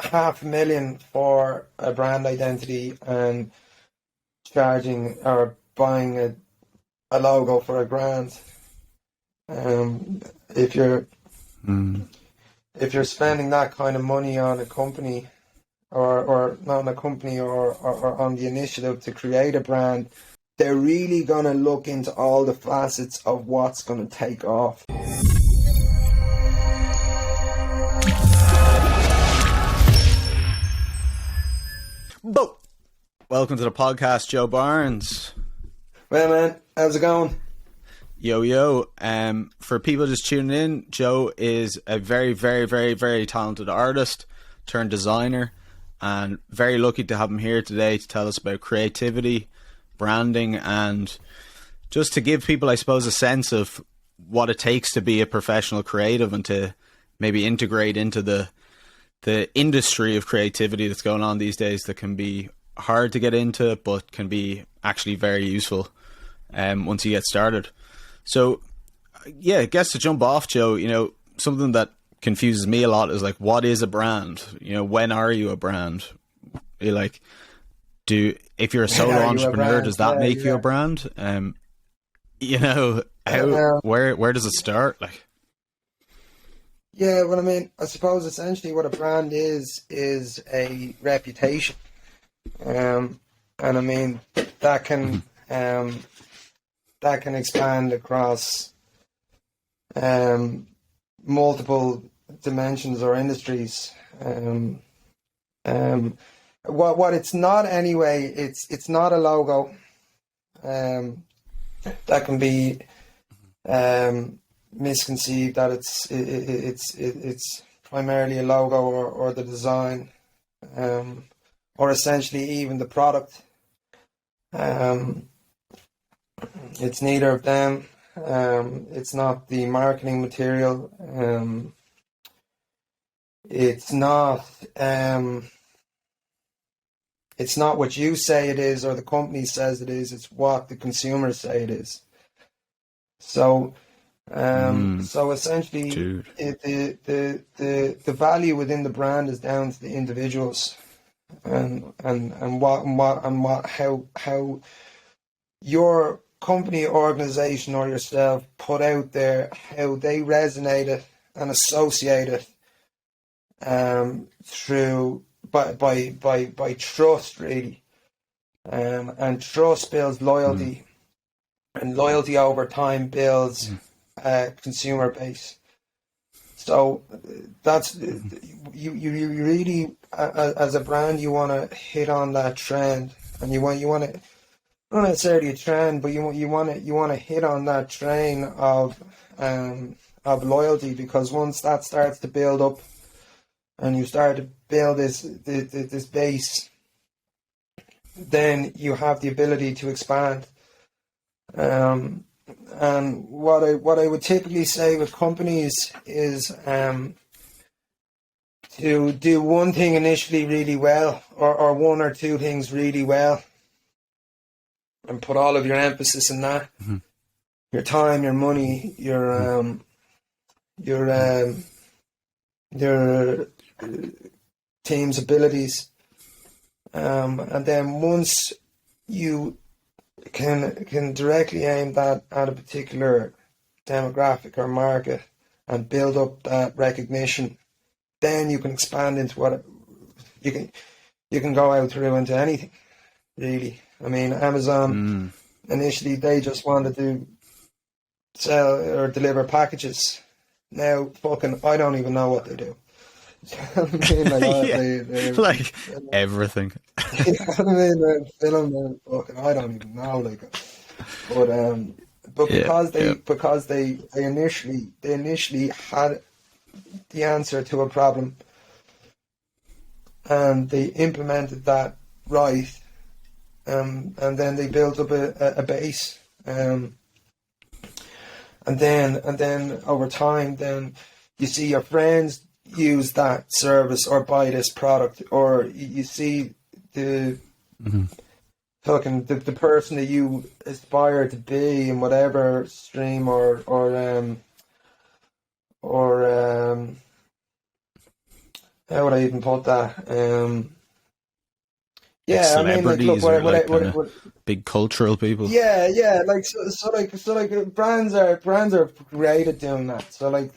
$500,000 for a brand identity and charging or buying a logo for $1,000. If you're spending that kind of money on a company, or not on a company, or on the initiative to create a brand, they're really going to look into all the facets of what's going to take off. Bo! Welcome to the podcast, Joe Barnes. Well, man, how's it going? Yo. For people just tuning in, Joe is a very, very, very, very talented artist turned designer, and very lucky to have him here today to tell us about creativity, branding, and just to give people, I suppose, a sense of what it takes to be a professional creative and to maybe integrate into the industry of creativity that's going on these days, that can be hard to get into but can be actually very useful once you get started. So yeah, I guess to jump off, Joe, something that confuses me a lot is like, what is a brand? When are you a brand? If you're a solo entrepreneur, does that make you a brand? Where does it start? Yeah, well, I mean, I suppose essentially what a brand is a reputation. And I mean, that can expand across multiple dimensions or industries. What it's not anyway, it's not a logo. That can be misconceived that it's primarily a logo or the design, or essentially even the product. It's neither of them. It's not the marketing material. It's not what you say it is or the company says it is. It's what the consumers say it is. So essentially, the value within the brand is down to the individuals, and how your company, organization, or yourself put out there, how they resonate it and associate it through by trust, really, and trust builds loyalty, and loyalty over time builds a consumer base. So that's you really, as a brand, you want to hit on that trend, and you want to, not necessarily a trend, but you want to hit on that train of loyalty, because once that starts to build up and you start to build this base, then you have the ability to expand. And what I would typically say with companies is to do one thing initially really well, or one or two things really well, and put all of your emphasis in that. Mm-hmm. Your time, your money, your team's abilities, and then once you can directly aim that at a particular demographic or market and build up that recognition, then you can expand into what you can go out through into anything, really. I mean, Amazon, initially they just wanted to sell or deliver packages. Now, I don't even know what they do. I mean, everything. I mean, film, I don't even know, but because they initially had the answer to a problem, and they implemented that right, and then they built up a base, and then over time, then you see your friends use that service or buy this product, or you see the the person that you aspire to be in whatever stream or how would I even put that? Like Yeah, I mean, like, look, celebrities or like kind of big cultural people. yeah, like, like, brands are great at doing that. So, like,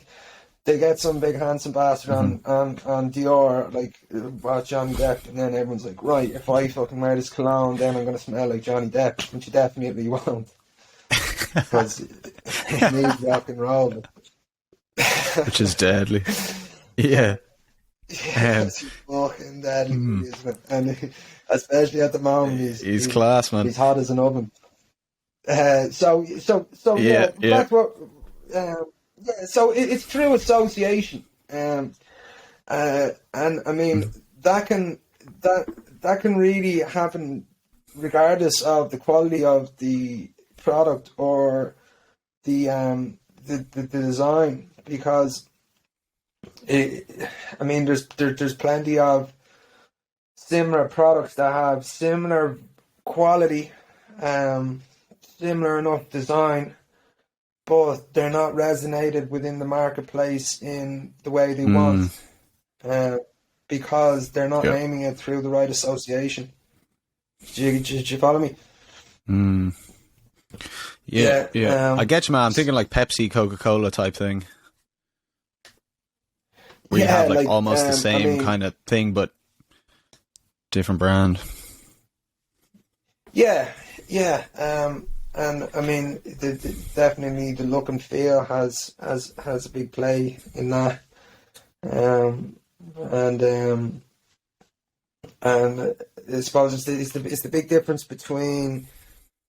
they get some big handsome bastard on Dior, like, about Johnny Depp, and then everyone's like, right, if I fucking wear this cologne, then I'm gonna smell like Johnny Depp, which you definitely won't, because it needs rock and roll. Which is deadly. Yeah. Yeah, it's fucking deadly, really, isn't it? And especially at the moment, He's class, man. he's hot as an oven. So yeah, Yeah. back to what, yeah. So it's through association, and I mean that can really happen regardless of the quality of the product or the design, because I mean there's plenty of similar products that have similar quality, similar enough design, but they're not resonated within the marketplace in the way they want, because they're not naming it through the right association. Do you follow me? Yeah. I get you, man. I'm thinking like Pepsi, Coca-Cola type thing, where you have like almost the same kind of thing, but different brand. Yeah. And I mean, definitely the look and feel has a big play in that, and I suppose it's the big difference between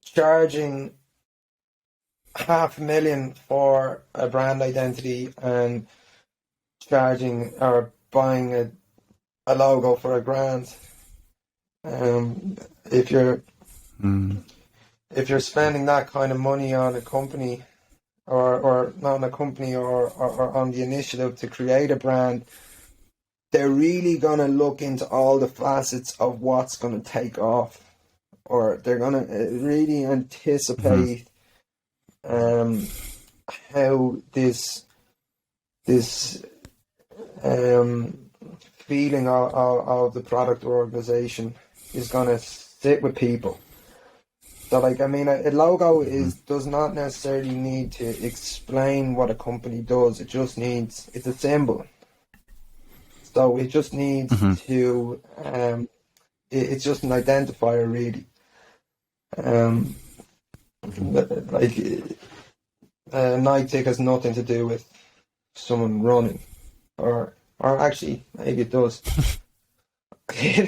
charging $500,000 for a brand identity and charging or buying a logo for $1,000. If you're spending that kind of money on a company, or not on a company, or on the initiative to create a brand, they're really going to look into all the facets of what's going to take off, or they're going to really anticipate how this feeling of the product or organization is going to sit with people. So, like, I mean, a logo does not necessarily need to explain what a company does. It just needs, it's a symbol. So it just needs to, it's just an identifier, really. Like, Nike has nothing to do with someone running, or actually, maybe it does. But you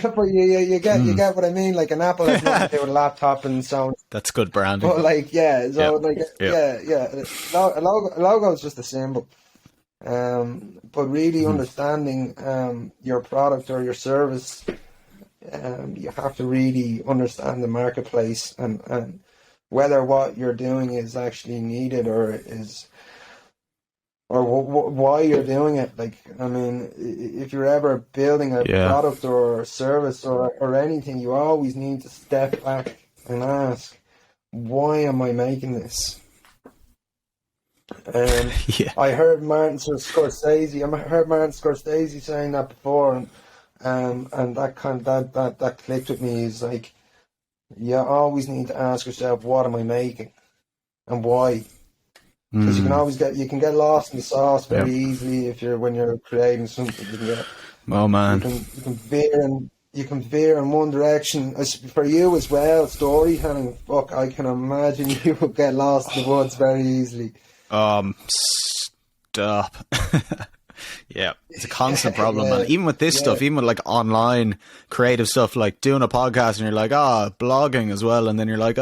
get what I mean. Like, an Apple has nothing to do with a laptop and so on. That's good branding. But like, a logo is just a symbol. But really understanding your product or your service, you have to really understand the marketplace and whether what you're doing is actually needed or why you're doing it. Like, I mean, if you're ever building a product or a service or anything, you always need to step back and ask, why am I making this? I heard Martin Scorsese saying that before, and that clicked with me. Is like, you always need to ask yourself, what am I making, and why? Because you can get lost in the sauce very easily when you're creating something. You can get, you can veer in one direction. For you as well, storytelling. Fuck, I can imagine you will get lost in the woods very easily. Stop. Yeah, it's a constant problem, man. Even with this stuff, even with like online creative stuff, like doing a podcast, and you're like, blogging as well, and then you're like,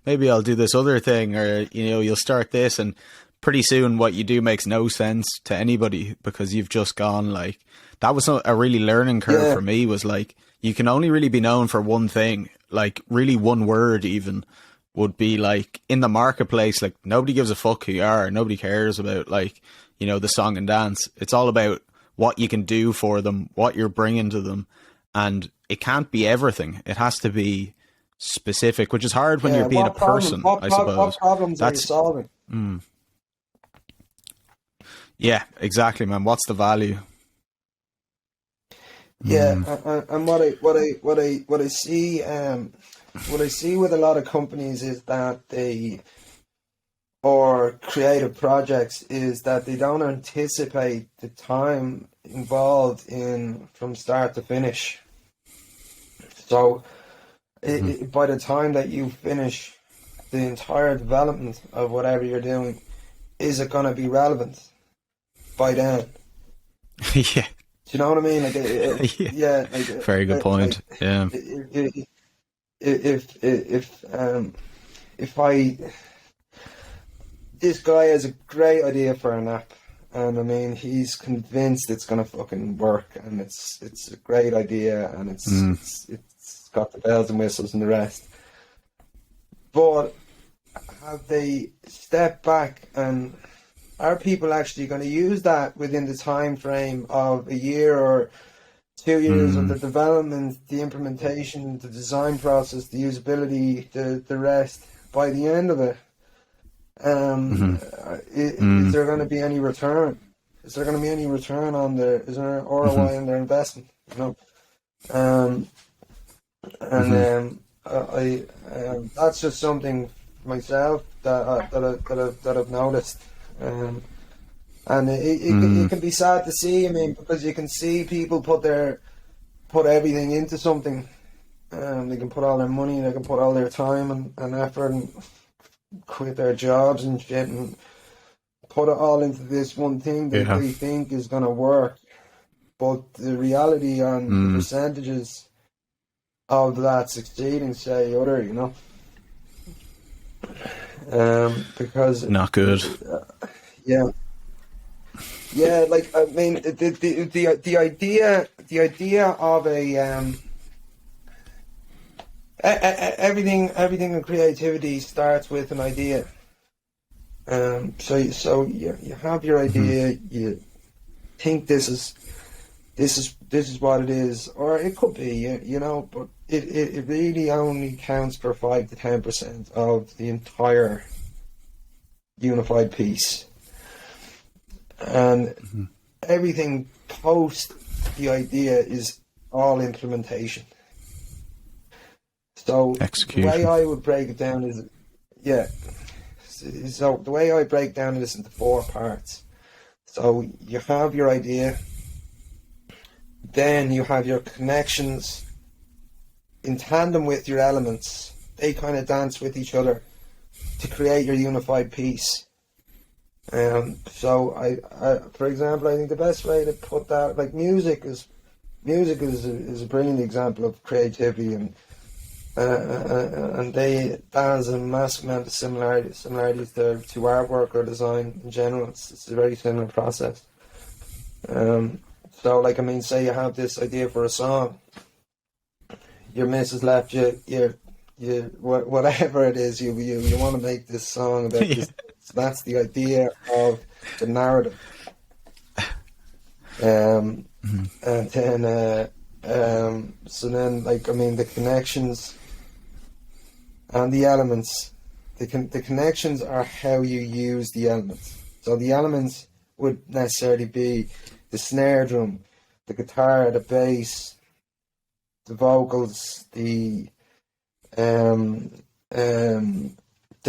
maybe I'll do this other thing, or you'll start this, and pretty soon what you do makes no sense to anybody, because you've just gone like, that was a really learning curve for me, was like, you can only really be known for one thing, like really one word even would be like in the marketplace, like nobody gives a fuck who you are, nobody cares about like, the song and dance. It's all about what you can do for them, what you're bringing to them, and it can't be everything. It has to be specific, which is hard when you're being a person, I suppose. What problems are you solving? Yeah, exactly, man. What's the value? Yeah, and what I see with a lot of companies is that or creative projects is that they don't anticipate the time involved in from start to finish. So by the time that you finish the entire development of whatever you're doing, is it going to be relevant by then? Yeah. Do you know what I mean? Like, Yeah. yeah, like, Very good point. Yeah. If I this guy has a great idea for an app, and I mean he's convinced it's gonna fucking work, and it's a great idea, and it's got the bells and whistles and the rest. But have they stepped back, and are people actually going to use that within the time frame of a year or 2 years of the development, the implementation, the design process, the usability, the rest? By the end of it, is there going to be any return? Is there going to be any return on their? Is there an ROI on their investment? You know, that's just something myself that I've noticed, and it can be sad to see. I mean, because you can see people put everything into something. They can put all their money, they can put all their time and effort, and quit their jobs and shit, and put it all into this one thing that they think is going to work. But the reality on the percentages of that succeeding, say other, you know, because not good. Yeah, like I mean, the idea of everything in creativity starts with an idea. So you have your idea, you think this is what it is, or it could be, you know, but it really only counts for 5 to 10% of the entire unified piece, and everything post the idea is all implementation. So execution. The way I would break it down is, so the way I break down this into 4 parts. So you have your idea, then you have your connections in tandem with your elements. They kind of dance with each other to create your unified piece. So I for example, I think the best way to put that, like music is a brilliant example of creativity, and that has a massive amount of similarities to artwork or design in general. It's a very similar process. So like, I mean, say you have this idea for a song, your missus left you whatever it is, you want to make this song about this. So that's the idea of the narrative. And then so then, like, I mean, the connections and the elements, the connections are how you use the elements. So the elements would necessarily be the snare drum, the guitar, the bass, the vocals, the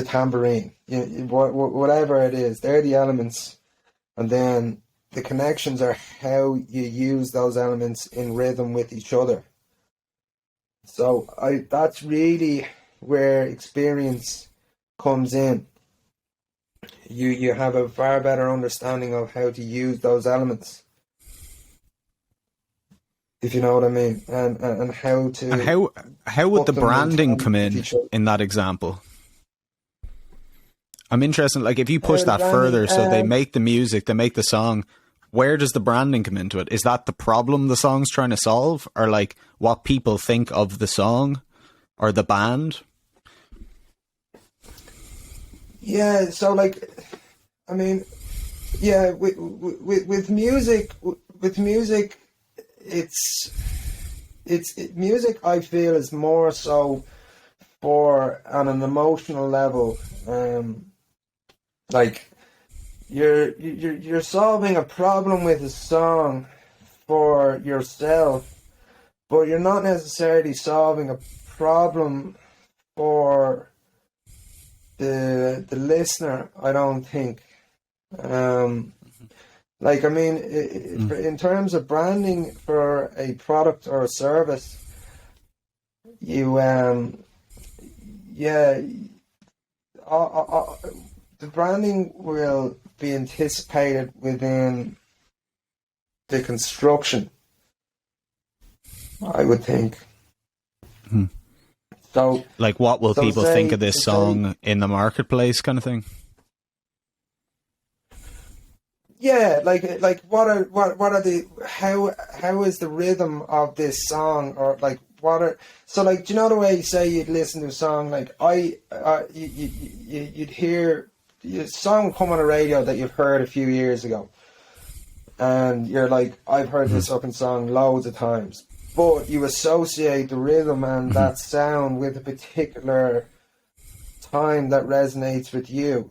tambourine, whatever it is. They're the elements, and then the connections are how you use those elements in rhythm with each other. So that's really where experience comes in. You have a far better understanding of how to use those elements, if you know what I mean, and how to. And how would the branding come in that example? I'm interested. Like, if you push that further, so they make the music, they make the song. Where does the branding come into it? Is that the problem the song's trying to solve, or like what people think of the song or the band? Yeah, so like, I mean, yeah, with music, it's music. I feel is more so for on an emotional level, like you're solving a problem with a song for yourself, but you're not necessarily solving a problem for the listener, I don't think. Like, I mean, in terms of branding for a product or a service, you yeah, the branding will be anticipated within the construction, I would think. So, Like, what will people think of this song in the marketplace, kind of thing? Yeah, like what are the how is the rhythm of this song, or like what are, so like, do you know the way you say you'd listen to a song, like you'd hear a song come on the radio that you've heard a few years ago, and you're like, I've heard this fucking song loads of times, but you associate the rhythm and that sound with a particular time that resonates with you.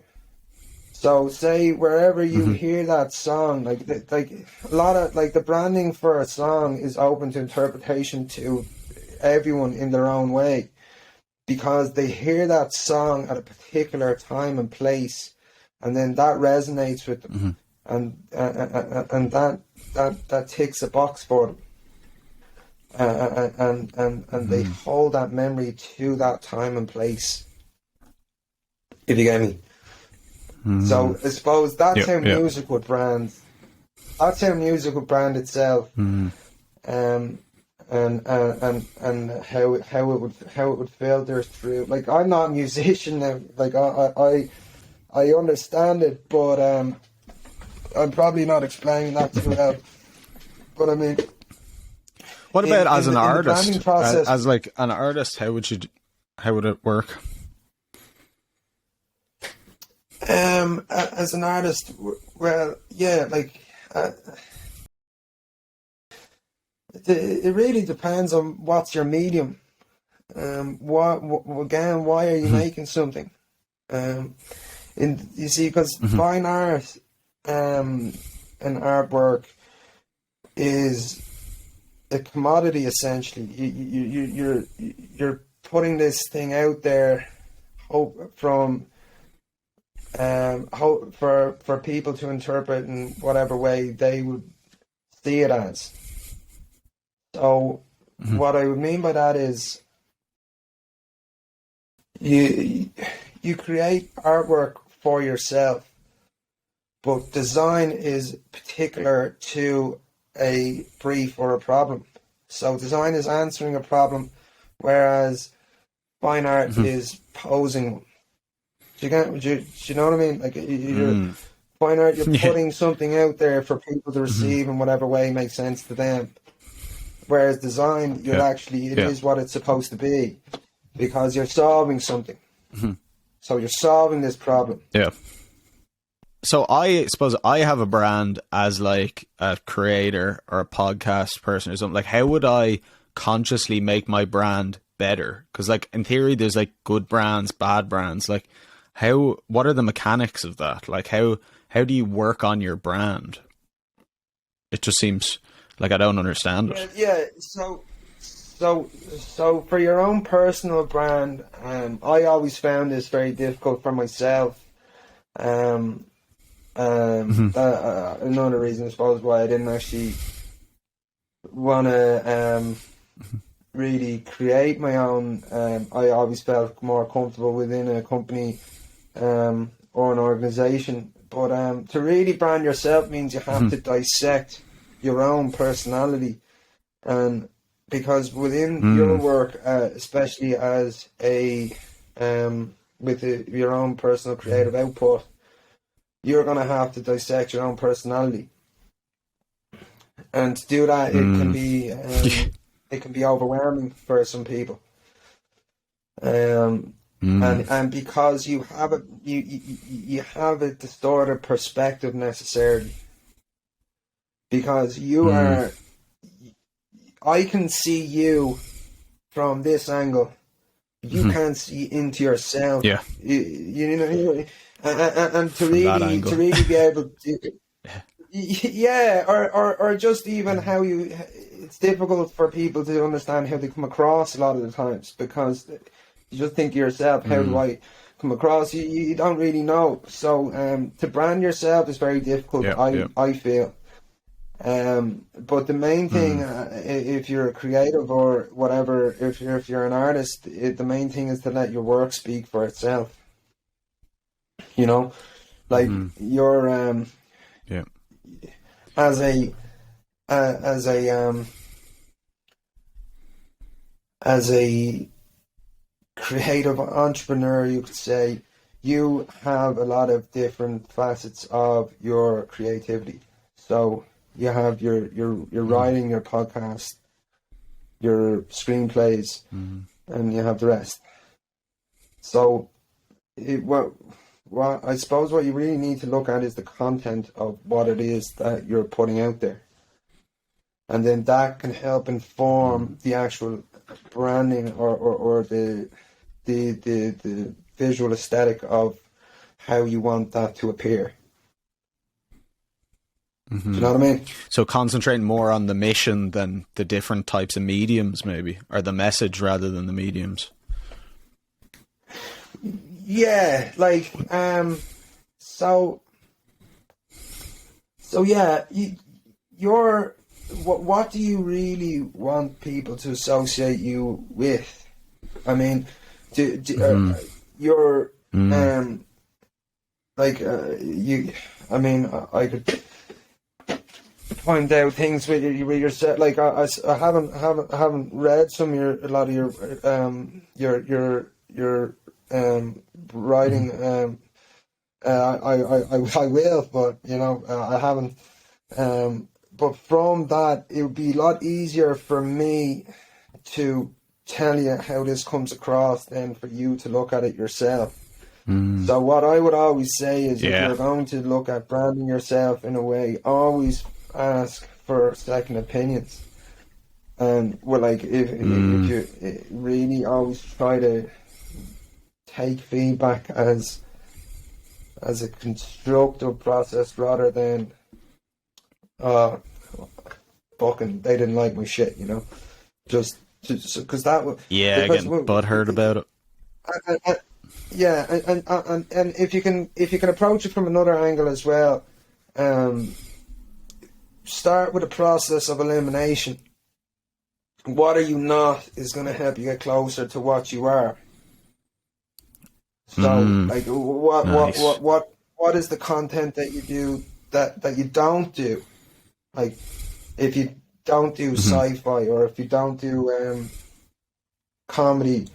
So say wherever you hear that song, like a lot of, like, the branding for a song is open to interpretation to everyone in their own way, because they hear that song at a particular time and place, and then that resonates with them, and that ticks a box for them, and they hold that memory to that time and place. If you get me. So I suppose that's how music would brand. That's how music would brand itself, and how it would filter through. Like, I'm not a musician now. Like, I understand it, but I'm probably not explaining that too well. But I mean, what about as an artist? Process, as like an artist, how would it work? As an artist, well, yeah, like, it really depends on what's your medium. Why are you making something? You see, because fine art, and artwork is a commodity essentially. You're putting this thing out there, for people to interpret in whatever way they would see it as. So what I would mean by that is you create artwork for yourself, but design is particular to a brief or a problem. So design is answering a problem, whereas fine art is posing one. Do you know what I mean? Like, you're fine art, you're putting something out there for people to receive in whatever way makes sense to them. Whereas design, it is what it's supposed to be, because you're solving something. So you're solving this problem. Yeah. So I suppose I have a brand as like a creator or a podcast person or something. Like, how would I consciously make my brand better? Because, like, in theory, there's like good brands, bad brands. Like, what are the mechanics of that? Like, how do you work on your brand? It just seems like I don't understand it. Yeah. So for your own personal brand, I always found this very difficult for myself. Another reason, I suppose, why I didn't actually want to really create my own. I always felt more comfortable within a company or an organization. But to really brand yourself means you have to dissect your own personality, and because within your work, especially as a your own personal creative output, you're going to have to dissect your own personality, and to do that, it can be overwhelming for some people. And because you have a distorted perspective necessarily, because you are, I can see you from this angle. You can't see into yourself. Yeah. You know, and to really be able to, yeah, or just even how you, it's difficult for people to understand how they come across a lot of the times, because you just think to yourself, how do I come across? You don't really know. So to brand yourself is very difficult. I feel. But the main thing, if you're a creative or whatever, if you're an artist, the main thing is to let your work speak for itself. You know, like you're as a creative entrepreneur, you could say, you have a lot of different facets of your creativity. So you have your writing, your podcast, your screenplays, and you have the rest. So what I suppose what you really need to look at is the content of what it is that you're putting out there. And then that can help inform the actual branding or the visual aesthetic of how you want that to appear. Do you know what I mean? So concentrating more on the mission than the different types of mediums, maybe, or the message rather than the mediums. Yeah, like so yeah, you're what do you really want people to associate you with? I mean, you're like you. I mean, I could point out things with yourself. Like I haven't read a lot of your writing. I will, but you know, I haven't. But from that, it would be a lot easier for me to tell you how this comes across than for you to look at it yourself. So what I would always say is, if you're going to look at branding yourself in a way, always ask for second opinions. And well, like if you really always try to take feedback as a constructive process rather than fucking they didn't like my shit, you know, just because that would getting butthurt about it. And if you can approach it from another angle as well, start with a process of elimination. What are you not is going to help you get closer to what you are. So, like, what is the content that you do that you don't do? Like, if you don't do sci-fi, or if you don't do comedy,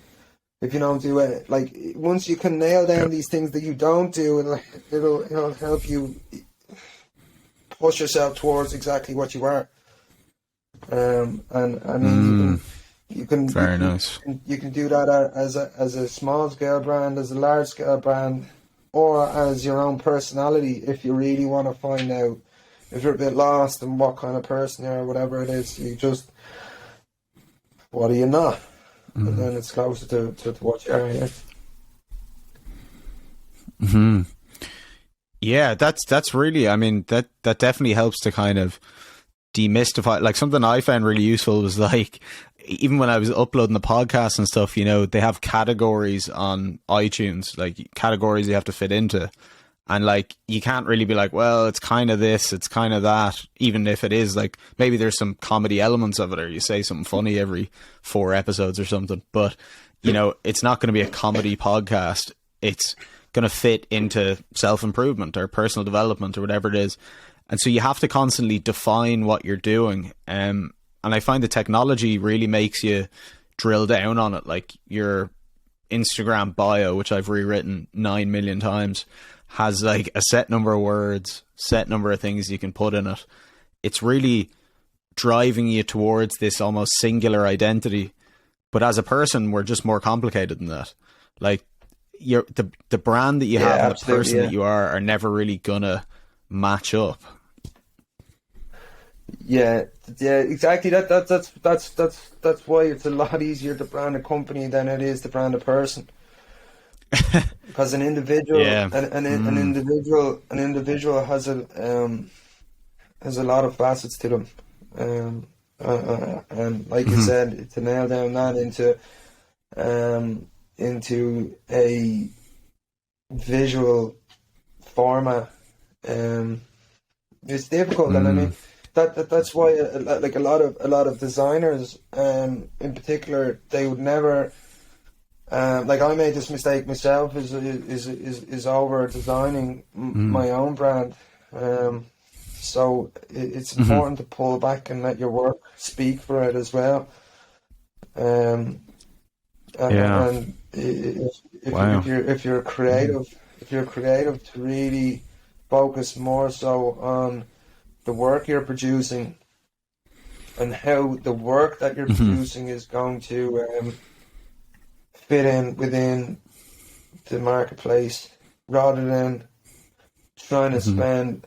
if you don't do it, like, once you can nail down these things that you don't do, it'll help you push yourself towards exactly what you are. And I mean, you can nice. You can do that as a small scale brand, as a large scale brand, or as your own personality. If you really want to find out if you're a bit lost in what kind of person you are, or whatever it is, you just, what are you not? And then it's closer to what you are. Yeah, that's really, I mean, that definitely helps to kind of demystify. Like, something I found really useful was, like, even when I was uploading the podcast and stuff, you know, they have categories on iTunes, like categories you have to fit into. And, like, you can't really be like, well, it's kind of this, it's kind of that, even if it is, like, maybe there's some comedy elements of it, or you say something funny every 4 episodes or something. But, you know, it's not going to be a comedy podcast. It's going to fit into self-improvement or personal development or whatever it is. And so you have to constantly define what you're doing. And I find the technology really makes you drill down on it. Like, your Instagram bio, which I've rewritten 9 million times, has like a set number of words, set number of things you can put in it. It's really driving you towards this almost singular identity. But as a person, we're just more complicated than that. Like, the brand that you have and the person that you are never really gonna match up. Yeah, exactly. That's why it's a lot easier to brand a company than it is to brand a person. Because an individual, an individual has a lot of facets to them, And like you said, to nail down that into a visual format, it's difficult. And I mean that's why like a lot of designers, in particular, they would never. Like I made this mistake myself, is over designing my own brand. So it's important to pull back and let your work speak for it as well. And if you're creative, to really focus more so on the work you're producing and how the work that you're producing is going to fit in within the marketplace, rather than trying to spend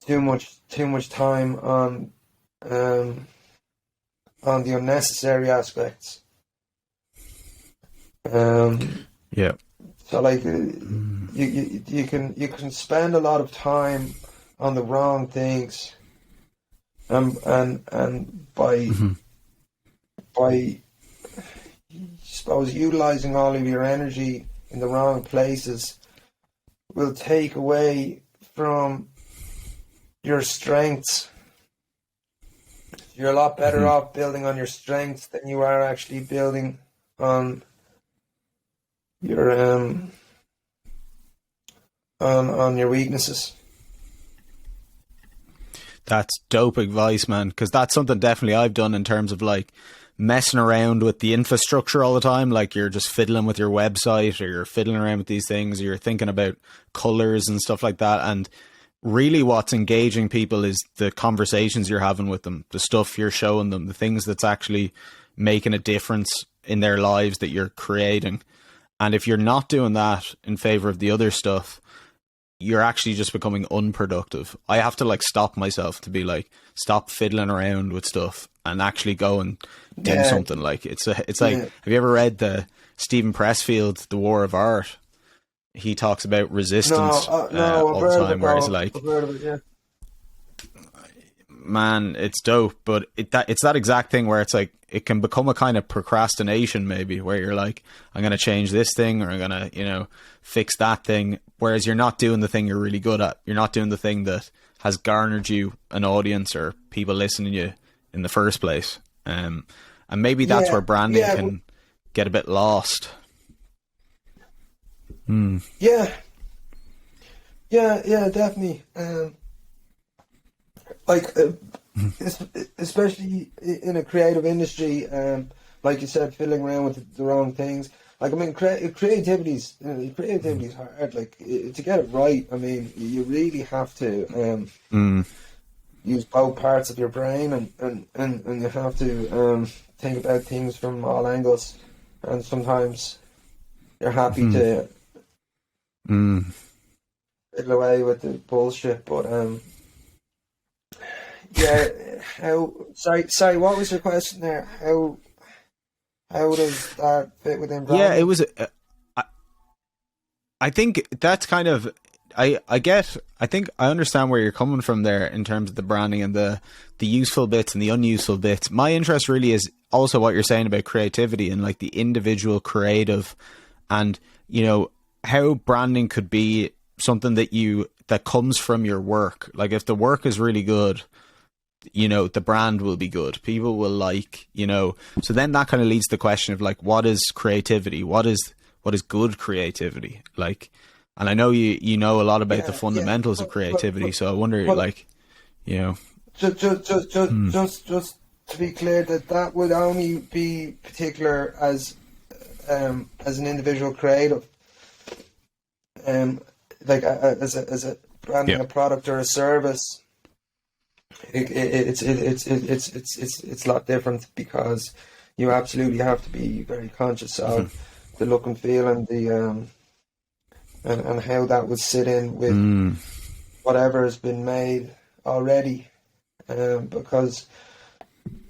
too much time on the unnecessary aspects. So like you can spend a lot of time on the wrong things, and by suppose utilizing all of your energy in the wrong places will take away from your strengths. You're a lot better off building on your strengths than you are actually building on your on your weaknesses. That's dope advice, man, because that's something definitely I've done in terms of like messing around with the infrastructure all the time. Like you're just fiddling with your website, or you're fiddling around with these things, or you're thinking about colors and stuff like that. And really what's engaging people is the conversations you're having with them, the stuff you're showing them, the things that's actually making a difference in their lives that you're creating. And if you're not doing that in favor of the other stuff, you're actually just becoming unproductive. I have to like stop myself to be like, stop fiddling around with stuff and actually go and do something. Like it's like, have you ever read the Stephen Pressfield, The War of Art? He talks about resistance all the time, where it's like, man, it's dope, but it's that exact thing where it's like, it can become a kind of procrastination maybe, where you're like, I'm going to change this thing, or I'm going to, fix that thing. Whereas you're not doing the thing you're really good at. You're not doing the thing that has garnered you an audience or people listening to you in the first place. And maybe that's where branding can get a bit lost. Yeah, definitely. Especially in a creative industry, like you said, fiddling around with the wrong things. Like, I mean, creativity is hard. Like, to get it right, I mean, you really have to use both parts of your brain, and you have to think about things from all angles. And sometimes you're happy to fiddle away with the bullshit, but sorry, what was your question there? How does that fit within branding? Yeah, it was. I think that's kind of. I think I understand where you're coming from there in terms of the branding and the useful bits and the unuseful bits. My interest really is also what you're saying about creativity and like the individual creative, and how branding could be something that comes from your work. Like if the work is really good, the brand will be good. People will like, so then that kind of leads to the question of like, what is creativity? What is good creativity? Like, and I know you know a lot about the fundamentals of creativity. So I wonder, just to be clear, that would only be particular as an individual creative, like as a branding a product or a service. It's a lot different, because you absolutely have to be very conscious of the look and feel and the and how that would sit in with whatever has been made already, because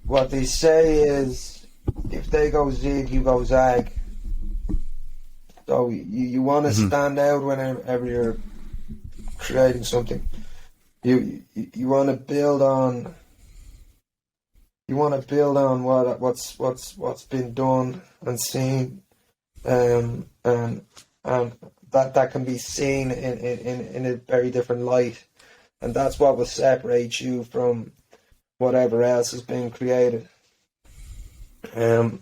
what they say is, if they go zig, you go zag. So you want to stand out whenever you're creating something. You want to build on you want to build on what's been done and seen, and that can be seen in a very different light, and that's what will separate you from whatever else has been created. And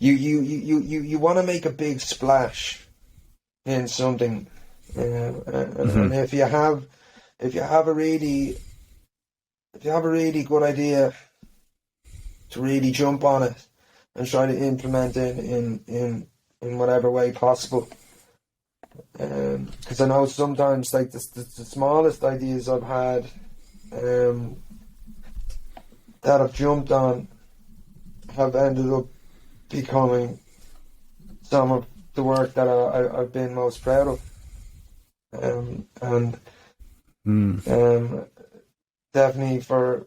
you want to make a big splash in something, and if you have a really good idea, to really jump on it and try to implement it in whatever way possible. Because I know sometimes, like, the smallest ideas I've had, that I've jumped on, have ended up becoming some of the work that I've been most proud of. Definitely for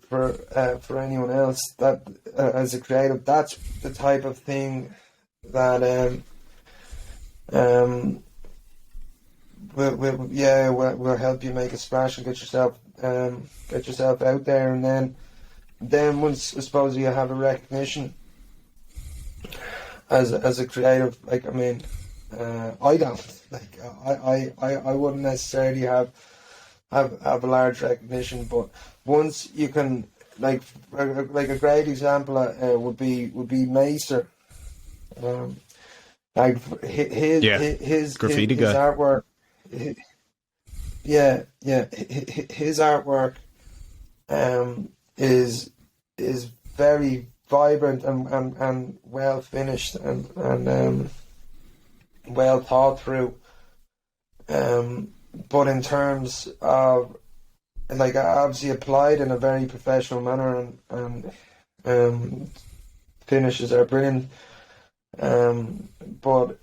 anyone else that as a creative, that's the type of thing that will help you make a splash and get yourself out there, and then once, I suppose, you have a recognition as a creative. Like, I mean, I don't, like, I wouldn't necessarily have a large recognition, but once you can, like a great example would be Macer. Like his graffiti guy. artwork, his artwork is very vibrant and well finished and well thought through. But in terms of, like, obviously applied in a very professional manner, and finishes are brilliant. But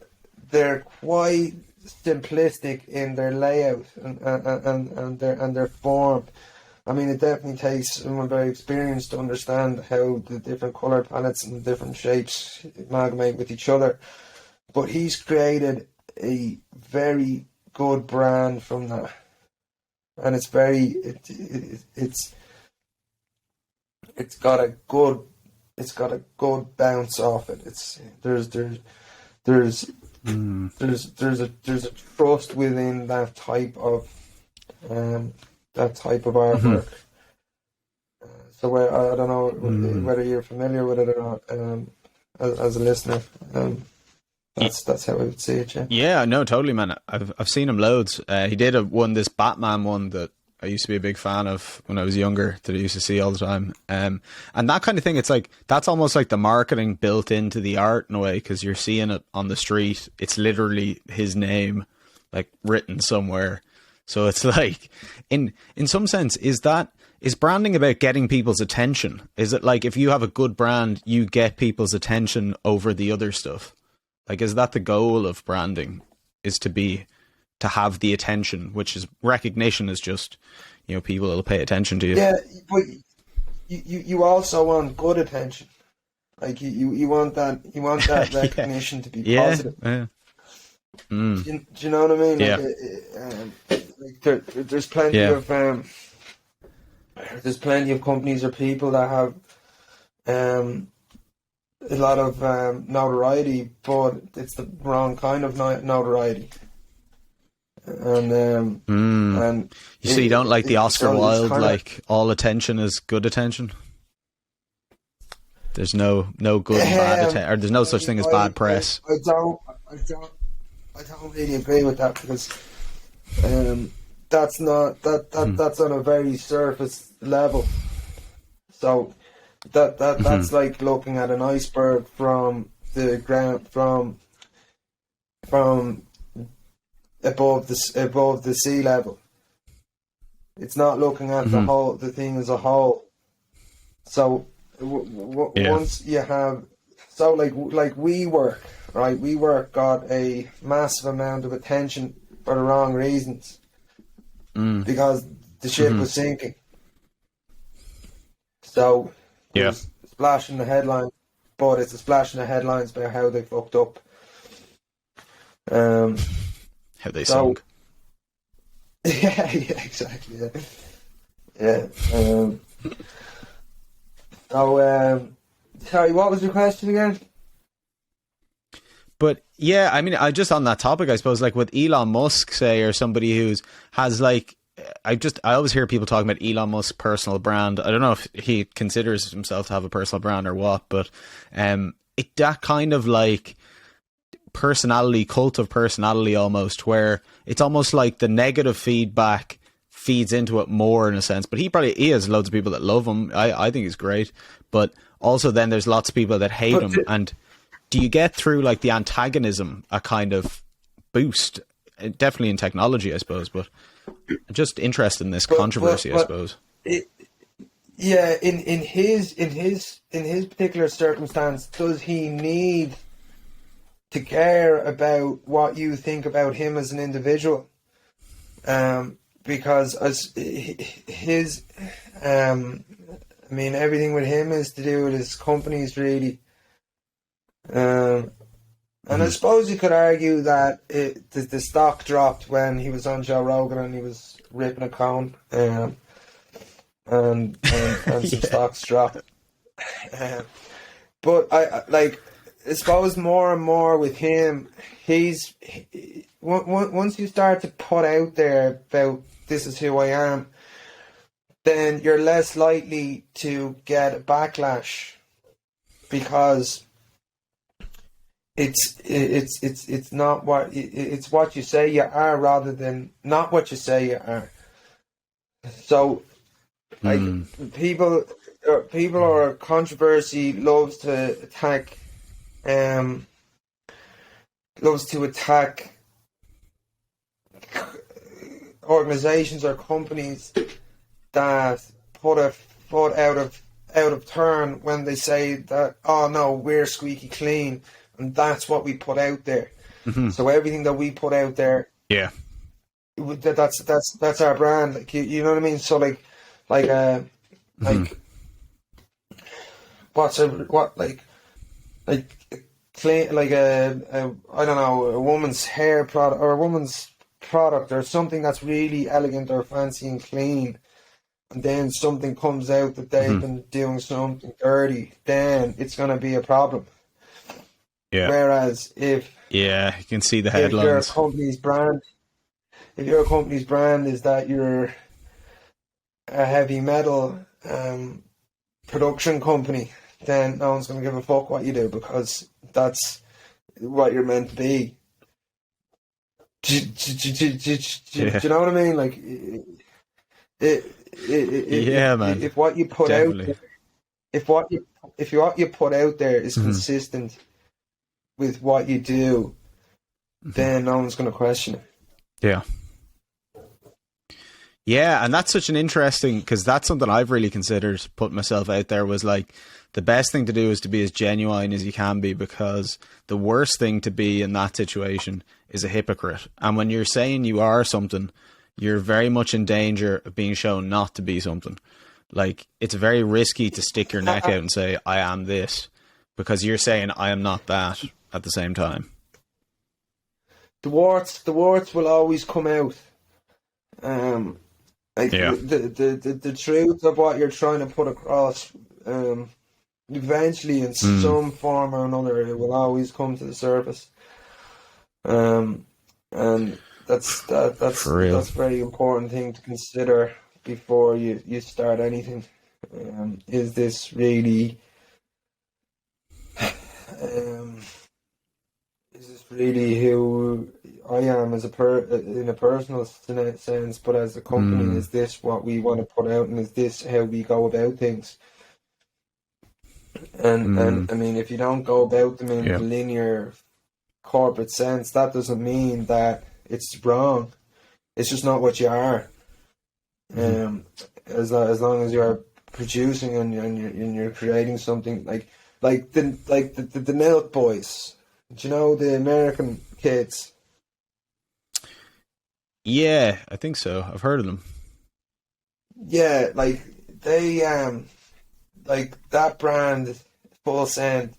they're quite simplistic in their layout and their form. I mean, it definitely takes someone very experienced to understand how the different colour palettes and different shapes amalgamate with each other. But he's created a very good brand from that, and it's got a good bounce off it. There's a trust within that type of artwork. So I don't know whether you're familiar with it or not, as a listener. That's how I would see it. Yeah, no, totally, man. I've seen him loads. He did this Batman one that I used to be a big fan of when I was younger, that I used to see all the time. And that kind of thing, it's like, that's almost like the marketing built into the art in a way, because you're seeing it on the street. It's literally his name, like, written somewhere. So it's like, in some sense, is branding about getting people's attention? Is it like, if you have a good brand, you get people's attention over the other stuff? Like, is that the goal of branding? Is to have the attention, which is recognition, is just, people will pay attention to you. Yeah, but you also want good attention. Like, you want that recognition to be positive. Yeah. Do you know what I mean? Yeah. Like, there's plenty of companies or people that have a lot of notoriety, but it's the wrong kind of notoriety. And so you don't like the Oscar Wilde, like, all attention is good attention? There's no good and bad attention, or there's no such thing as bad press? I don't really agree with that, because that's on a very surface level. So that's like looking at an iceberg from the ground, from above the sea level. It's not looking at the thing as a whole. So once you have, so like WeWork, right? WeWork got a massive amount of attention for the wrong reasons, because the ship was sinking. So there's a splash in the headlines, but it's a splash in the headlines about how they fucked up. How they sunk. Yeah, exactly. Yeah. So, sorry, what was your question again? But yeah, I mean, I just on that topic, I suppose, like with Elon Musk, say, or somebody who's has like, I always hear people talking about Elon Musk's personal brand. I don't know if he considers himself to have a personal brand or what, but that kind of like personality, cult of personality almost, where it's almost like the negative feedback feeds into it more in a sense. But he has loads of people that love him. I think he's great, but also then there's lots of people that hate him. And do you get through like the antagonism a kind of boost? Definitely in technology, I suppose, but just interested in this controversy, I suppose. Yeah, in his particular circumstance, does he need to care about what you think about him as an individual? Because as his, I mean, everything with him is to do with his companies, really. And I suppose you could argue that the stock dropped when he was on Joe Rogan and he was ripping a cone, and some stocks dropped. But I suppose more and more with him, once you start to put out there about this is who I am, then you're less likely to get a backlash, because it's not what it's what you say you are rather than not what you say you are. So, like people or controversy loves to attack organizations or companies that put a foot out of turn when they say that, oh no, we're squeaky clean, and that's what we put out there. So everything that we put out there, that's our brand. Like you know what I mean. So like clean, like a I don't know, a woman's hair product or a woman's product or something that's really elegant or fancy and clean, and then something comes out that they've been doing something dirty, then it's going to be a problem. Yeah. Whereas if you can see the headlines. If your company's brand is that you're a heavy metal production company, then no one's going to give a fuck what you do, because that's what you're meant to be. Do you know what I mean? Like, man. If what you put Definitely. out, if what you put out there is consistent with what you do, then no one's going to question it. Yeah. Yeah, and that's such an interesting, because that's something I've really considered putting myself out there, was like the best thing to do is to be as genuine as you can be, because the worst thing to be in that situation is a hypocrite. And when you're saying you are something, you're very much in danger of being shown not to be something. Like, it's very risky to stick your neck out and say, I am this, because you're saying I am not that at the same time. The warts will always come out. The truth of what you're trying to put across, eventually in some form or another, it will always come to the surface. And that's a very important thing to consider before you start anything. Is this really who I am as in a personal sense, but as a company, is this what we want to put out, and is this how we go about things? And I mean, if you don't go about them in the linear corporate sense, that doesn't mean that it's wrong. It's just not what you are. As long as you're producing and you're creating something like the Milk Boys. Do you know the American kids? Yeah, I think so. I've heard of them. Yeah, like they like that brand, Full Send,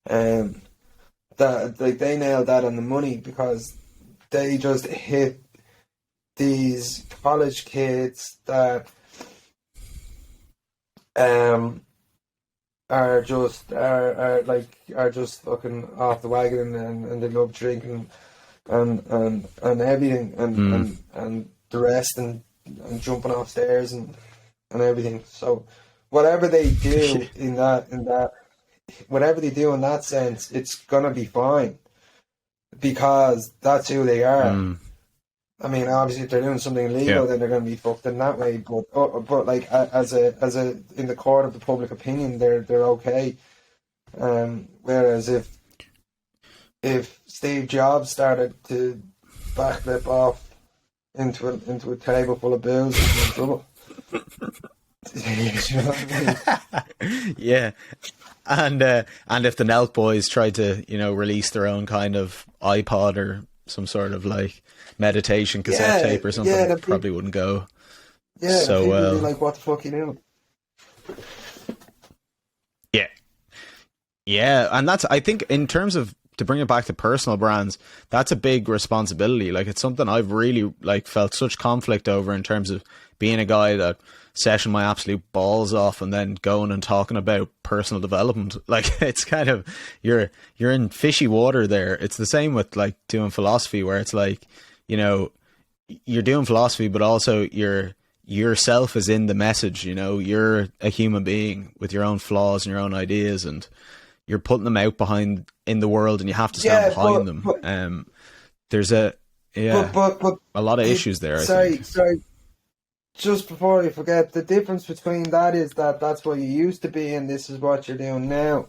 that like they nailed that on the money, because they just hit these college kids that are just fucking off the wagon, and they love drinking and everything, and the rest, and jumping off stairs and everything. So whatever they do in that whatever they do in that sense, it's gonna be fine, because that's who they are. I mean, obviously, if they're doing something illegal, then they're going to be fucked in that way. But like as a in the court of the public opinion, they're okay. Whereas if Steve Jobs started to backflip off into a table full of booze, he's in trouble. You know what I mean? Yeah. And if the Nelk Boys tried to, release their own kind of iPod or some sort of like meditation cassette tape or something, it probably wouldn't go so well. Be like, what the fuck you doing? Yeah, and that's, I think, in terms of, to bring it back to personal brands, that's a big responsibility. Like, it's something I've really felt such conflict over, in terms of being a guy that session my absolute balls off and then going and talking about personal development. Like, it's kind of, you're in fishy water there. It's the same with like doing philosophy, where it's like, you're doing philosophy, but also yourself is in the message. You're a human being with your own flaws and your own ideas, and you're putting them out in the world, and you have to stand behind them. There's a lot of issues there. Sorry. Just before I forget, the difference between that is that's what you used to be, and this is what you're doing now.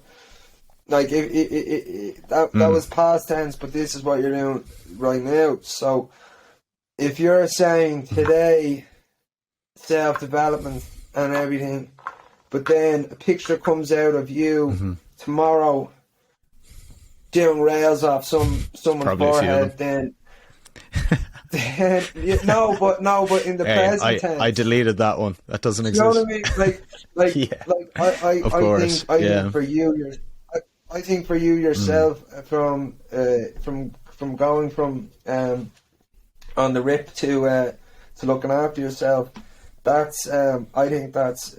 Like, that was past tense, but this is what you're doing right now. So, if you're saying today self-development and everything, but then a picture comes out of you tomorrow doing rails off someone's forehead, then but in the present tense, I deleted that one. That doesn't exist. You know what I mean? I think for you yourself, from going from on the rip to looking after yourself, that's I think that's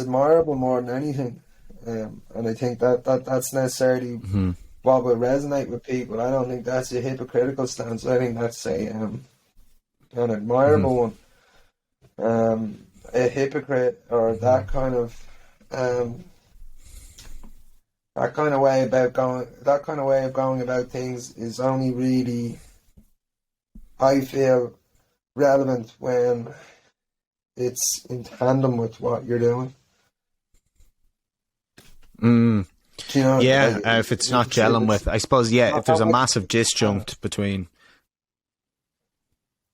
admirable more than anything, and I think that's necessarily what will resonate with people. I don't think that's a hypocritical stance. I think that's an admirable one. A hypocrite, or that kind of way of going about things is only really, I feel, relevant when it's in tandem with what you're doing. If it's not gelling with, I suppose, if there's a massive disjunct between.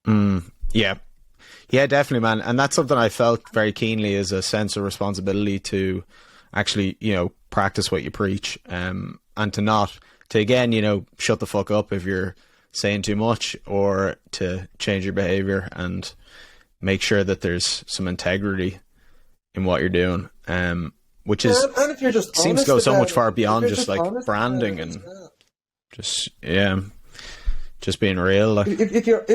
Definitely, man. And that's something I felt very keenly, is a sense of responsibility to actually, practice what you preach, and to again, shut the fuck up if you're saying too much, or to change your behavior and make sure that there's some integrity in what you're doing. Which is, and if you're just seems to go so much far it, beyond just like branding and just being real. Like, if you're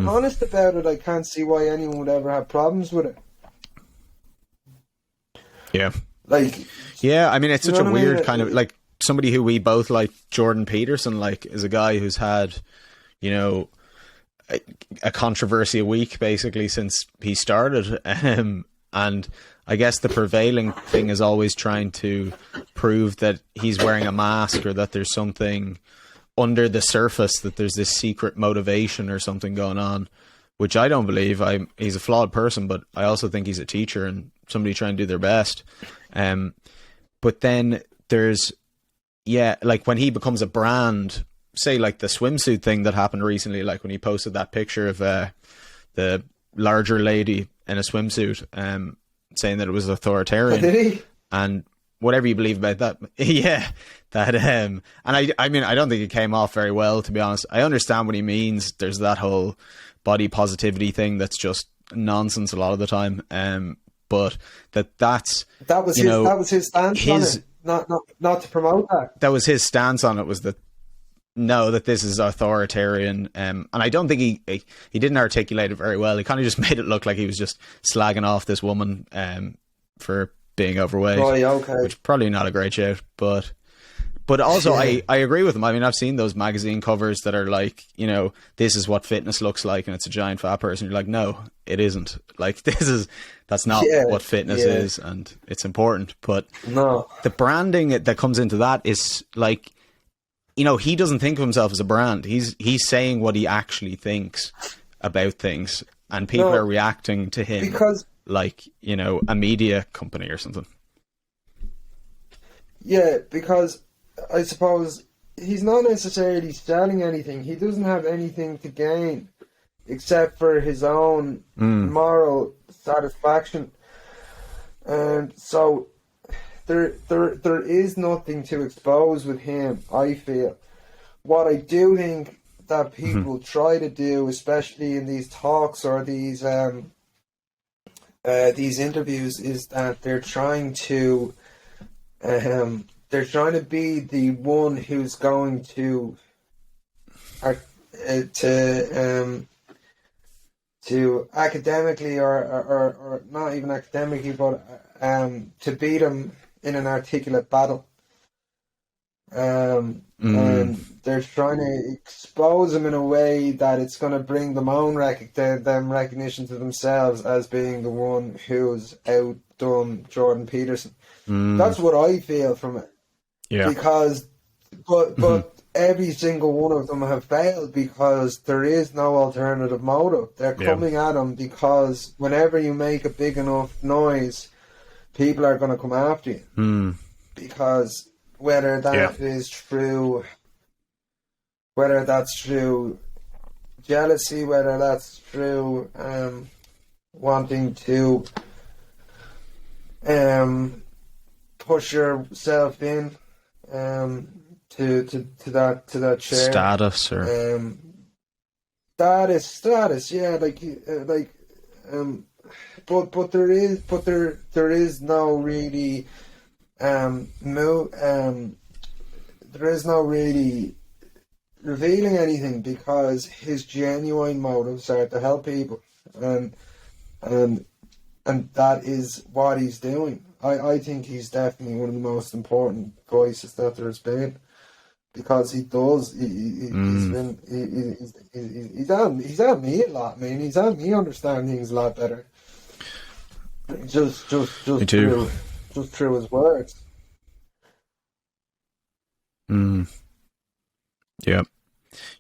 honest about it, I can't see why anyone would ever have problems with it. I mean, it's such a weird kind of, like, somebody who we both like, Jordan Peterson, like, is a guy who's had, a controversy a week basically since he started, and I guess the prevailing thing is always trying to prove that he's wearing a mask, or that there's something under the surface, that there's this secret motivation or something going on, which I don't believe. He's a flawed person, but I also think he's a teacher and somebody trying to do their best. But then there's, like, when he becomes a brand, say like the swimsuit thing that happened recently, like when he posted that picture of the larger lady in a swimsuit, saying that it was authoritarian. Did he? And whatever you believe about that, and I mean, I don't think it came off very well, to be honest. I understand what he means. There's that whole body positivity thing that's just nonsense a lot of the time. But that was his stance on it. Not to promote that. That was his stance on it, was that this is authoritarian, and I don't think he didn't articulate it very well. He kind of just made it look like he was just slagging off this woman for being overweight, Right, okay. which is probably not a great shout, but also I agree with him. I mean, I've seen those magazine covers that are like, you know, this is what fitness looks like, and it's a giant fat person. You're like, no, it isn't. Like, that's not what fitness is, and it's important. But no, the branding that comes into that is like, you know, he doesn't think of himself as a brand. He's saying what he actually thinks about things, and people are reacting to him because, like, you know, a media company or something. Yeah, because I suppose he's not necessarily selling anything. He doesn't have anything to gain except for his own moral satisfaction. And so there is nothing to expose with him, I feel. What I do think that people try to do, especially in these talks or these interviews, is that they're trying to be the one who's going to academically or not even academically, but to beat him in an articulate battle. And they're trying to expose him in a way that it's going to bring them recognition to themselves as being the one who's outdone Jordan Peterson. That's what I feel from it. Yeah. Because, but every single one of them have failed because there is no alternative motive. They're coming at him because whenever you make a big enough noise, people are going to come after you. Because whether that is through, whether that's through jealousy, whether that's through wanting to push yourself in to that chair, status or status, yeah, but there is no really there is no really revealing anything because his genuine motives are to help people, and that is what he's doing. I think he's definitely one of the most important voices that there's been, because he does. He's helped me a lot, man. He's helped me understand things a lot better. Just through his words.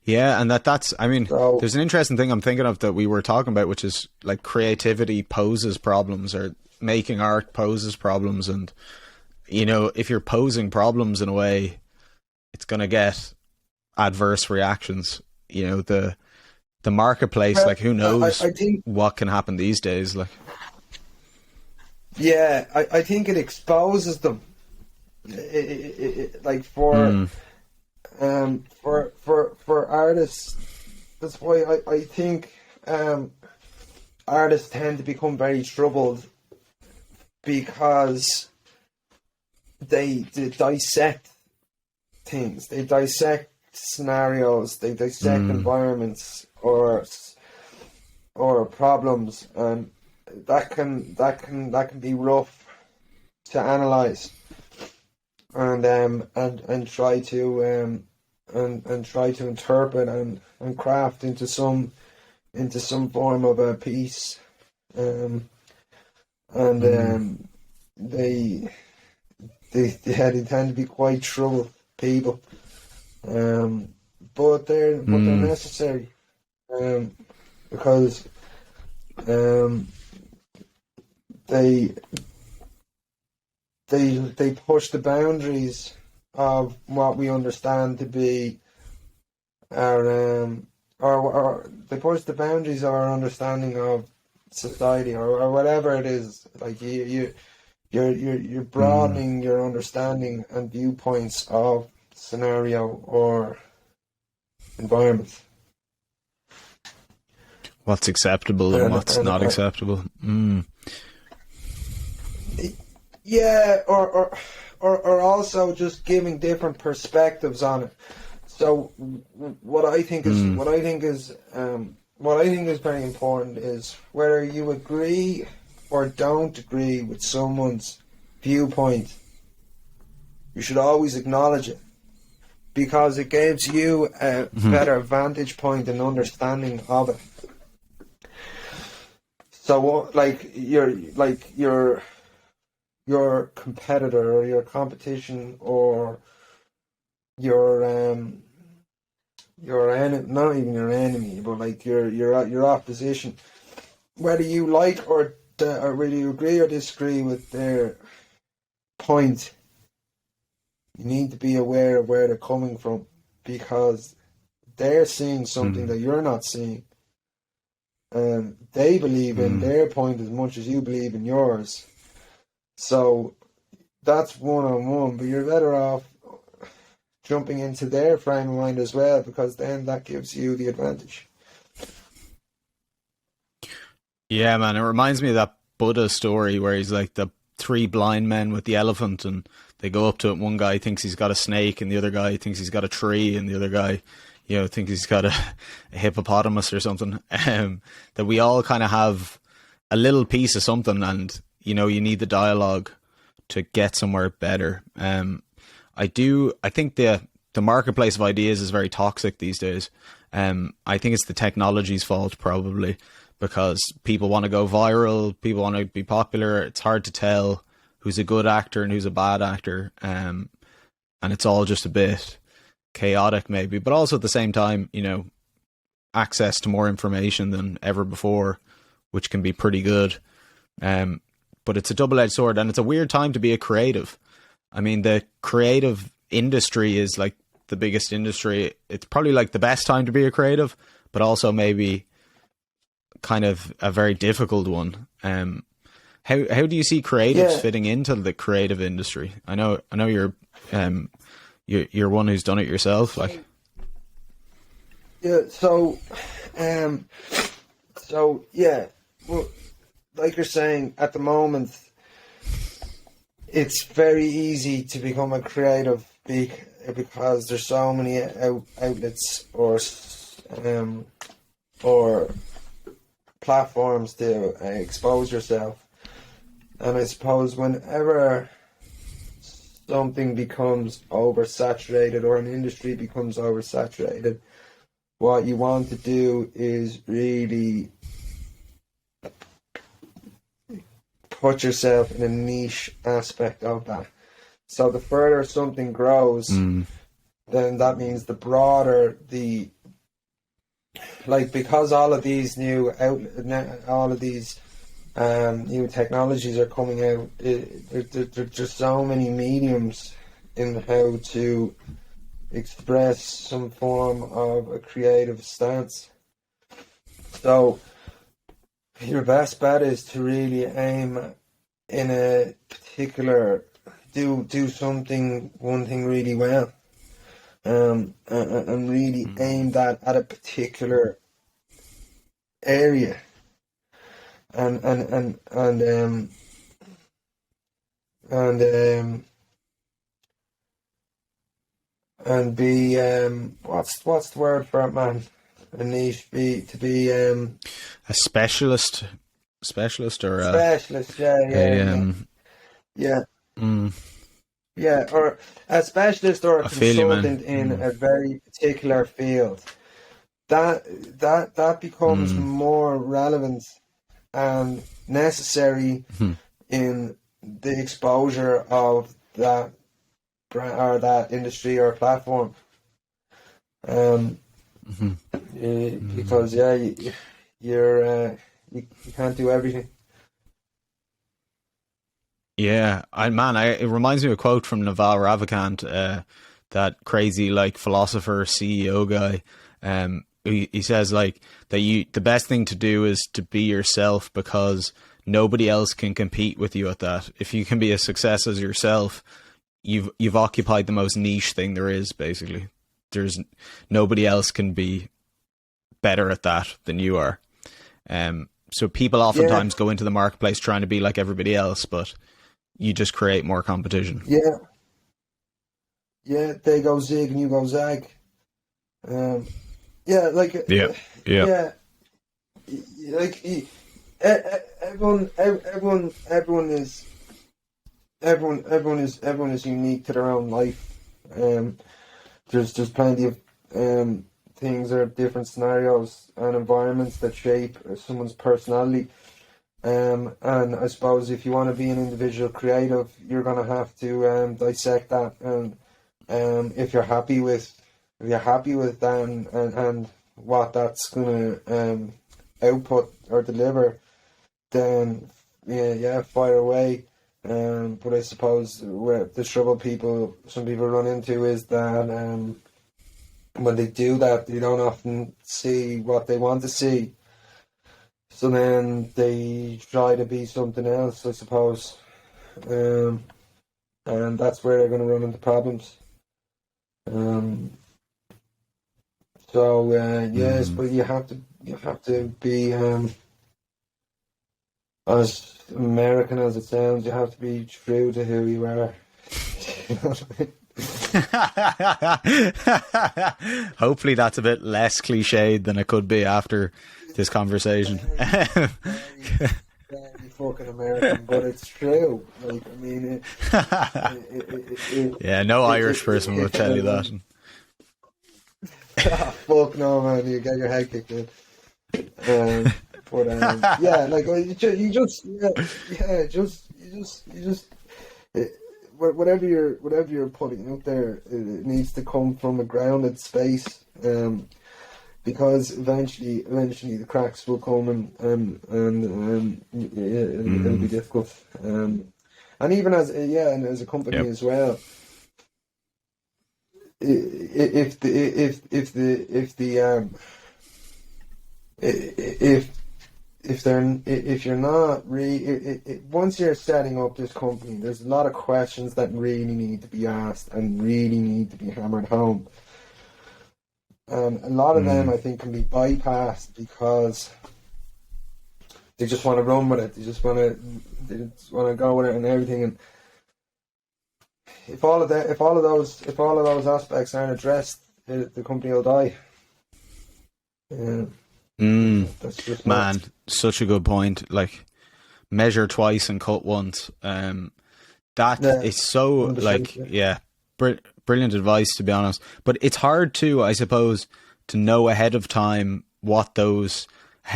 Yeah, and that's, I mean, there's an interesting thing I'm thinking of that we were talking about, which is like creativity poses problems, or making art poses problems. And, you know, if you're posing problems in a way, it's going to get adverse reactions. You know, the marketplace, like, who knows I think, what can happen these days. Like, yeah, I think it exposes them. Like for artists, that's why I think artists tend to become very troubled, because they dissect things, they dissect scenarios, they dissect environments or problems, and that can be rough to analyze and try to interpret and craft into some form of a piece, they tend to be quite troubled people, but they're necessary, because they push the boundaries of what we understand to be our or they push the boundaries of our understanding of society, or whatever it is. Like you're broadening your understanding and viewpoints of scenario or environment. What's acceptable and what's not acceptable. Yeah, or also just giving different perspectives on it. So what I think is very important is whether you agree or don't agree with someone's viewpoint, you should always acknowledge it, because it gives you a better vantage point and understanding of it. So, your competitor or your competition or your enemy, not even your enemy, but like your opposition, whether you like or whether you agree or disagree with their point, you need to be aware of where they're coming from, because they're seeing something that you're not seeing. They believe in their point as much as you believe in yours. So that's one-on-one, but you're better off jumping into their frame of mind as well, because then that gives you the advantage. Yeah, man, it reminds me of that Buddha story where he's like the three blind men with the elephant, and they go up to it. One guy thinks he's got a snake, and the other guy thinks he's got a tree, and the other guy, thinks he's got a hippopotamus or something. That we all kind of have a little piece of something, and you need the dialogue to get somewhere better. I think the marketplace of ideas is very toxic these days. I think it's the technology's fault, probably, because people want to go viral, people want to be popular. It's hard to tell who's a good actor and who's a bad actor. And it's all just a bit chaotic maybe, but also at the same time, access to more information than ever before, which can be pretty good. But it's a double-edged sword, and it's a weird time to be a creative. I mean, the creative industry is like the biggest industry. It's probably like the best time to be a creative, but also maybe kind of a very difficult one. How do you see creatives fitting into the creative industry? I know you're one who's done it yourself, like. Yeah. Well, like you're saying, at the moment, it's very easy to become a creative because there's so many outlets or platforms to expose yourself. And I suppose whenever something becomes oversaturated or an industry becomes oversaturated, what you want to do is really put yourself in a niche aspect of that. So the further something grows, then that means the broader because all of these new new technologies are coming out. There's just so many mediums in how to express some form of a creative stance. So your best bet is to really aim in a particular, do one thing really well, and really aim that at a particular area, and be what's the word for it, man? A niche, a specialist or specialist, or a specialist or a consultant in a very particular field. That becomes more relevant and necessary in the exposure of that brand or that industry or platform. Because you can't do everything. Yeah, it reminds me of a quote from Naval Ravikant, that crazy philosopher CEO guy. He says that the best thing to do is to be yourself, because nobody else can compete with you at that. If you can be a success as yourself, you've occupied the most niche thing there is. Basically, there's nobody else can be better at that than you are. So people oftentimes go into the marketplace trying to be like everybody else, but you just create more competition. They go zig and you go zag. everyone is unique to their own life. There's plenty of things or different scenarios and environments that shape someone's personality. And I suppose if you want to be an individual creative, you're going to have to dissect that. And if you're happy with that and what that's going to output or deliver, then yeah, fire away. But I suppose where the trouble some people run into is that when they do that, they don't often see what they want to see. So then they try to be something else, I suppose, and that's where they're going to run into problems. Yes, but you have to be as American as it sounds. You have to be true to who you are. You know what I mean? Hopefully that's a bit less cliched than it could be after this conversation. Very fucking American, but it's true. Like, I mean, yeah, no Irish person will tell you that. Fuck no, man! You get your head kicked in. Yeah, like whatever you're putting out there, it needs to come from a grounded space, because eventually the cracks will come and it'll be difficult. And even as a company as well. If you're not once you're setting up this company, there's a lot of questions that really need to be asked and really need to be hammered home. And a lot of them, I think, can be bypassed because they just want to run with it. They just want to go with it and everything. And if all of those aspects aren't addressed, the company will die. That's just such a good point. Like, measure twice and cut once. Is so 100%. Like, brilliant advice, to be honest. But it's hard to, I suppose, to know ahead of time how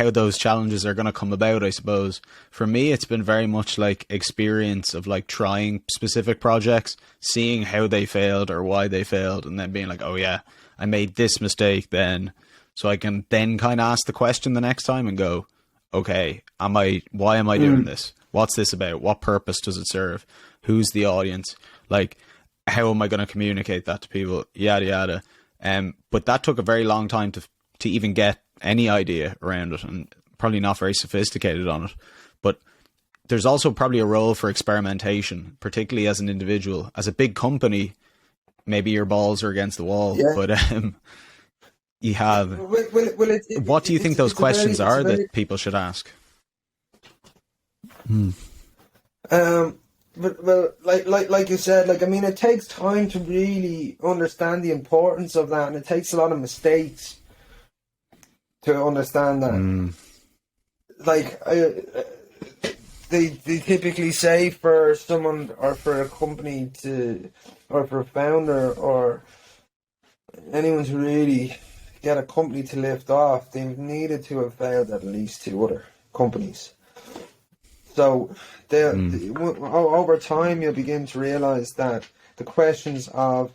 those challenges are going to come about. I suppose for me, it's been very much like experience of like trying specific projects, seeing how they failed or why they failed, and then being like, oh yeah, I made this mistake then. So I can then kind of ask the question the next time and go, okay, why am I doing this? What's this about? What purpose does it serve? Who's the audience? Like, how am I going to communicate that to people? Yada, yada. But that took a very long time to even get any idea around it, and probably not very sophisticated on it. But there's also probably a role for experimentation, particularly as an individual. As a big company, maybe your balls are against the wall, but you have. What do you think those questions are that people should ask? But like you said, like, I mean, it takes time to really understand the importance of that, and it takes a lot of mistakes to understand that. Like, they typically say for someone or for a company or for a founder or anyone to really get a company to lift off, they've needed to have failed at least 2 other companies. So over time, you'll begin to realize that the questions of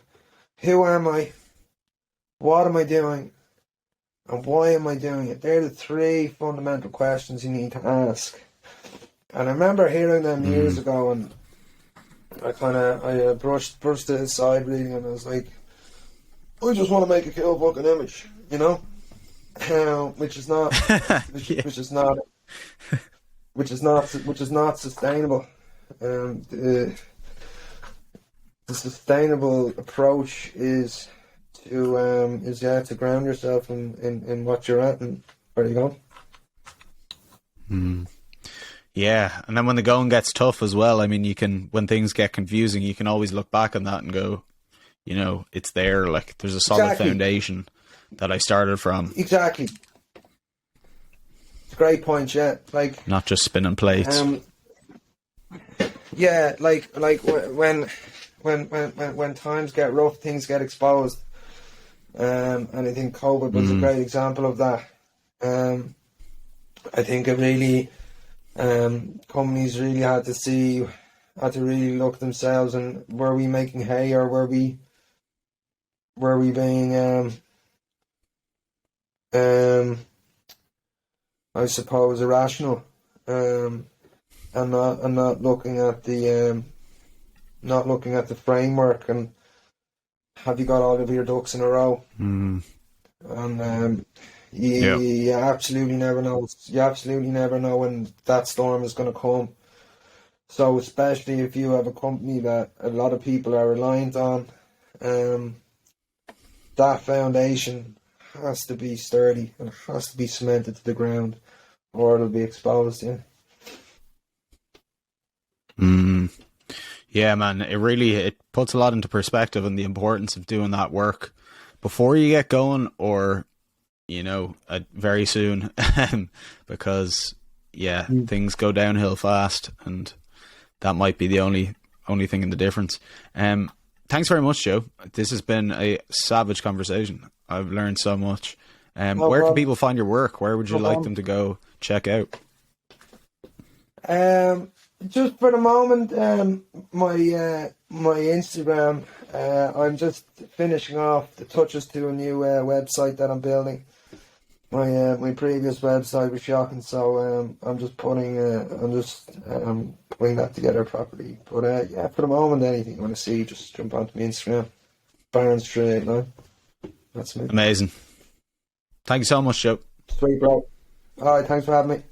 who am I, what am I doing, and why am I doing it, they're the 3 fundamental questions you need to ask. And I remember hearing them years ago, and I brushed it aside really, and I was like, I just want to make a cool fucking image, you know, which is not sustainable. The sustainable approach is to ground yourself in what you're at and where you're going. Yeah, and then when the going gets tough as well, I mean, when things get confusing, you can always look back on that and go, you know, it's there. Like, there's a solid foundation that I started from. Exactly. It's a great point. Yeah, like not just spinning plates. Yeah, like when times get rough, things get exposed. And I think COVID was a great example of that. I think it really, companies really had to really look at themselves and were we making hay or were we being, I suppose, irrational, and not looking at the framework and have you got all of your ducks in a row? And you absolutely never know. You absolutely never know when that storm is going to come. So especially if you have a company that a lot of people are reliant on, that foundation has to be sturdy and has to be cemented to the ground, or it'll be exposed. Yeah, man, it puts a lot into perspective and the importance of doing that work before you get going, or very soon, because things go downhill fast, and that might be the only thing in the difference. Thanks very much, Joe. This has been a savage conversation. I've learned so much. Where can people find your work? Where would you like them to go check out? Just for the moment, my Instagram. I'm just finishing off the touches to a new website that I'm building. My previous website was shocking, so I'm just putting that together properly. But for the moment, anything you want to see, just jump onto my Instagram. Brand Strategist. That's me. Amazing. Thank you so much, Joe. Sweet, bro. All right, thanks for having me.